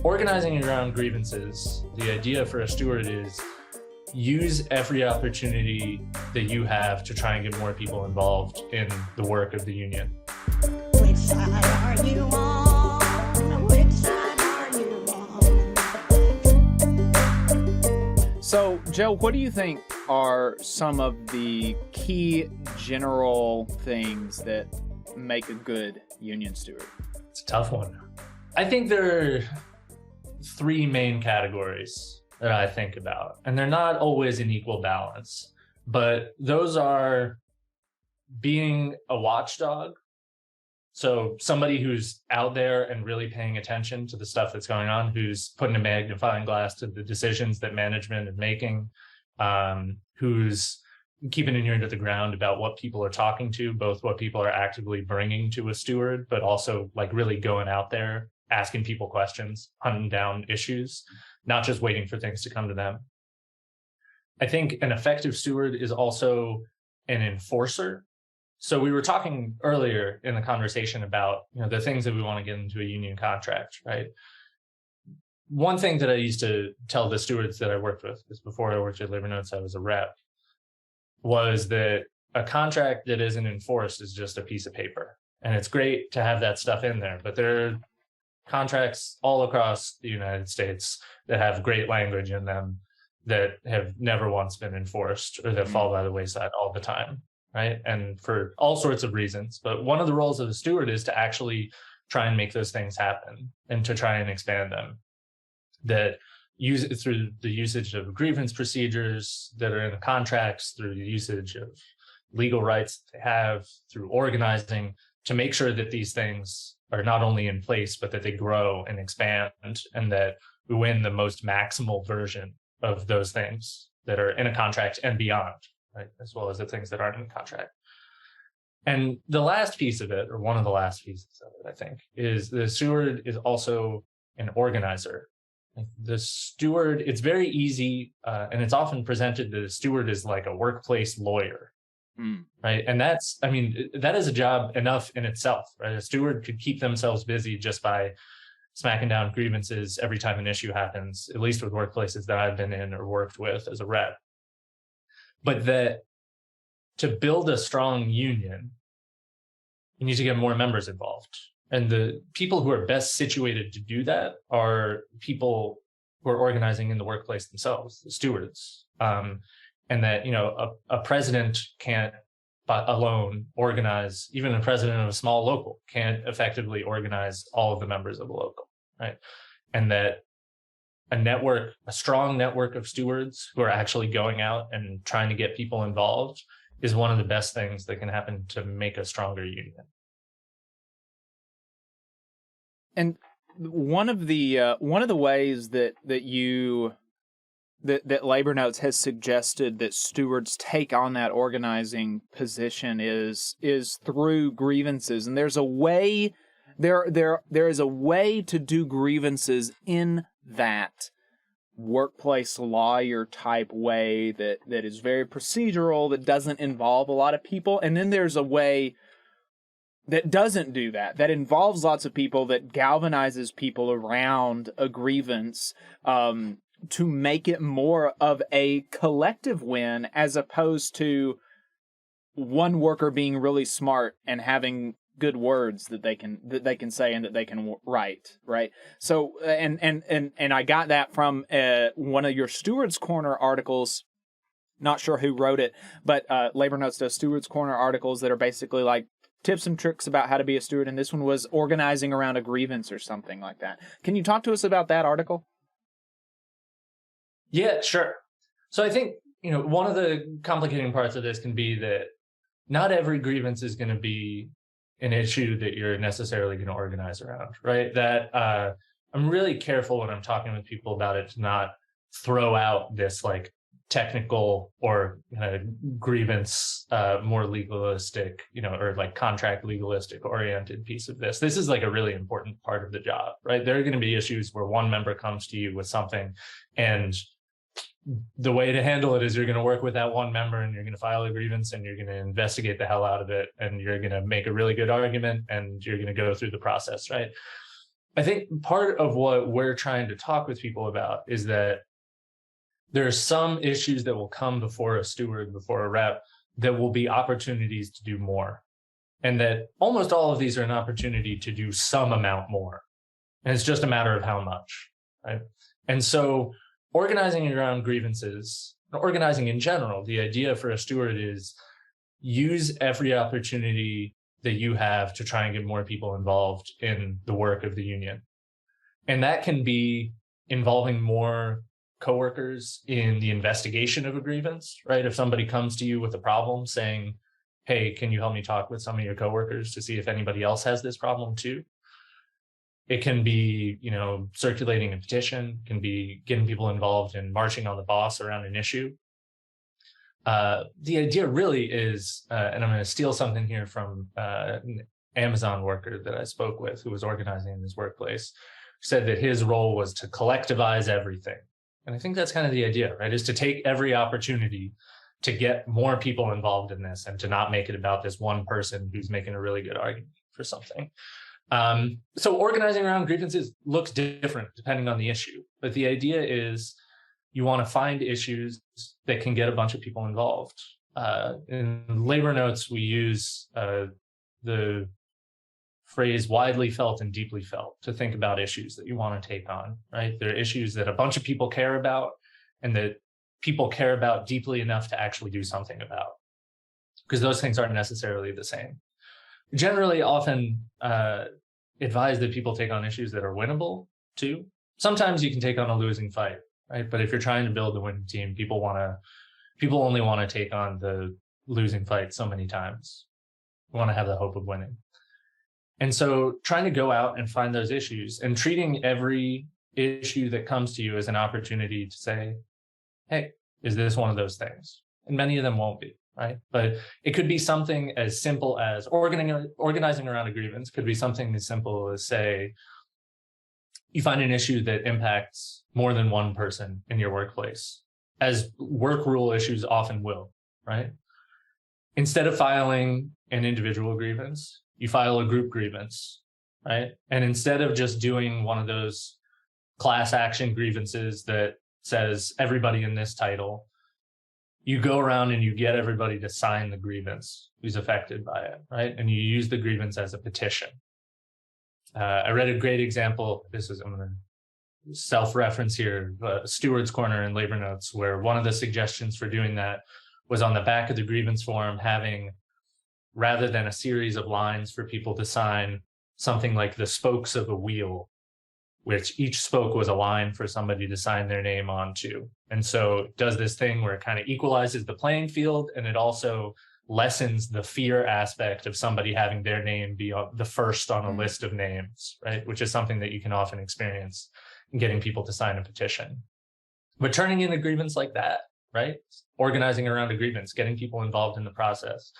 Organizing around grievances, the idea for a steward is use every opportunity that you have to try and get more people involved in the work of the union. Which side are you on? Which side are you on? So, Joe, what do you think are some of the key general things that make a good union steward? It's a tough one. I think there are three main categories that I think about, and they're not always in equal balance, but those are being a watchdog. So somebody who's out there and really paying attention to the stuff that's going on, who's putting a magnifying glass to the decisions that management is making, who's keeping an ear to the ground about what people are talking to, both what people are actively bringing to a steward, but also like really going out there, asking people questions, hunting down issues, not just waiting for things to come to them. I think an effective steward is also an enforcer. So we were talking earlier in the conversation about, the things that we want to get into a union contract, right? One thing that I used to tell the stewards that I worked with, because before I worked at Labor Notes, I was a rep, was that a contract that isn't enforced is just a piece of paper. And it's great to have that stuff in there, but there are contracts all across the United States that have great language in them that have never once been enforced or that fall by the wayside all the time, right? And for all sorts of reasons. But one of the roles of a steward is to actually try and make those things happen and to try and expand them. That use it through the usage of grievance procedures that are in the contracts, through the usage of legal rights that they have, through organizing, to make sure that these things are not only in place, but that they grow and expand, and that we win the most maximal version of those things that are in a contract and beyond, right? As well as the things that aren't in the contract. And the last piece of it, or one of the last pieces of it, I think, is the steward is also an organizer. The steward, it's very easy, and it's often presented that the steward is like a workplace lawyer. Right. And that is a job enough in itself, right? A steward could keep themselves busy just by smacking down grievances every time an issue happens, at least with workplaces that I've been in or worked with as a rep. But that to build a strong union, you need to get more members involved. And the people who are best situated to do that are people who are organizing in the workplace themselves, the stewards. And that, a president can't alone organize, even a president of a small local can't effectively organize all of the members of a local, right? And that a strong network of stewards who are actually going out and trying to get people involved is one of the best things that can happen to make a stronger union. And one of the ways that Labor Notes has suggested that stewards take on that organizing position is through grievances. And there's a way, there is a way to do grievances in that workplace lawyer type way that is very procedural, that doesn't involve a lot of people. And then there's a way that doesn't do that, that involves lots of people, that galvanizes people around a grievance, to make it more of a collective win, as opposed to one worker being really smart and having good words that they can say and that they can write, right? So, and I got that from one of your Stewards Corner articles. Not sure who wrote it, but Labor Notes does Stewards Corner articles that are basically like tips and tricks about how to be a steward, and this one was organizing around a grievance or something like that. Can you talk to us about that article? Yeah, sure. So I think, one of the complicating parts of this can be that not every grievance is going to be an issue that you're necessarily going to organize around, right? That I'm really careful when I'm talking with people about it to not throw out this like technical or grievance, more legalistic, or like contract legalistic oriented piece of this. This is like a really important part of the job, right? There are going to be issues where one member comes to you with something, and the way to handle it is you're going to work with that one member, and you're going to file a grievance, and you're going to investigate the hell out of it, and you're going to make a really good argument, and you're going to go through the process, right? I think part of what we're trying to talk with people about is that there are some issues that will come before a steward, before a rep, that will be opportunities to do more. And that almost all of these are an opportunity to do some amount more. And it's just a matter of how much, right? And so organizing around grievances, organizing in general, the idea for a steward is use every opportunity that you have to try and get more people involved in the work of the union. And that can be involving more coworkers in the investigation of a grievance, right? If somebody comes to you with a problem saying, hey, can you help me talk with some of your coworkers to see if anybody else has this problem too? It can be, circulating a petition, can be getting people involved in marching on the boss around an issue. The idea really is, and I'm going to steal something here from an Amazon worker that I spoke with who was organizing in his workplace, who said that his role was to collectivize everything. And I think that's kind of the idea, right? Is to take every opportunity to get more people involved in this and to not make it about this one person who's making a really good argument for something. So organizing around grievances looks different depending on the issue. But the idea is you want to find issues that can get a bunch of people involved. In labor notes, we use the phrase widely felt and deeply felt to think about issues that you want to take on, right? There are issues that a bunch of people care about and that people care about deeply enough to actually do something about, because those things aren't necessarily the same. Generally, often advise that people take on issues that are winnable too. Sometimes you can take on a losing fight, right? But if you're trying to build a winning team, people only want to take on the losing fight so many times. We want to have the hope of winning. And so trying to go out and find those issues and treating every issue that comes to you as an opportunity to say, hey, is this one of those things? And many of them won't be, right? But it could be something as simple as organizing around a grievance, could be something as simple as, say, you find an issue that impacts more than one person in your workplace, as work rule issues often will, right? Instead of filing an individual grievance, you file a group grievance, right? And instead of just doing one of those class action grievances that says everybody in this title, you go around and you get everybody to sign the grievance who's affected by it, right? And you use the grievance as a petition. I read a great example. I'm going to self-reference here, Steward's Corner in Labor Notes, where one of the suggestions for doing that was on the back of the grievance form having, rather than a series of lines for people to sign, something like the spokes of a wheel, which each spoke was a line for somebody to sign their name onto. And so it does this thing where it kind of equalizes the playing field, and it also lessens the fear aspect of somebody having their name be the first on a list of names, right? Which is something that you can often experience in getting people to sign a petition. But turning in a grievance like that, right? Organizing around a grievance, getting people involved in the process,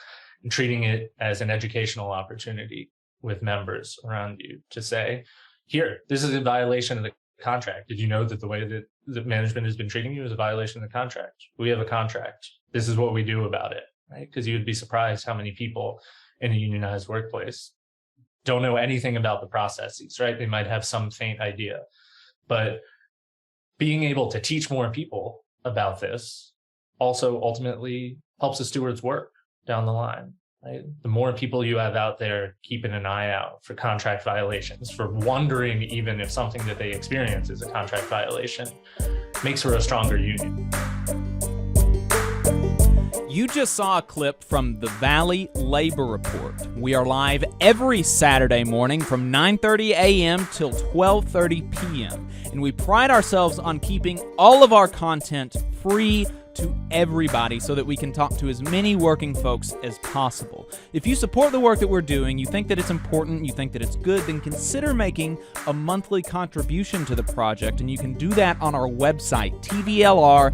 and treating it as an educational opportunity with members around you to say, here, this is a violation of the contract. Did you know that the way that the management has been treating you is a violation of the contract? We have a contract. This is what we do about it, right? Because you would be surprised how many people in a unionized workplace don't know anything about the processes, right? They might have some faint idea, but being able to teach more people about this also ultimately helps the steward's work down the line, right? The more people you have out there keeping an eye out for contract violations, for wondering even if something that they experience is a contract violation, makes for a stronger union. You just saw a clip from the Valley Labor Report. We are live every Saturday morning from 9:30 a.m. till 12:30 p.m. And we pride ourselves on keeping all of our content free to everybody so that we can talk to as many working folks as possible. If you support the work that we're doing, you think that it's important, you think that it's good, then consider making a monthly contribution to the project, and you can do that on our website, tvlr.fm.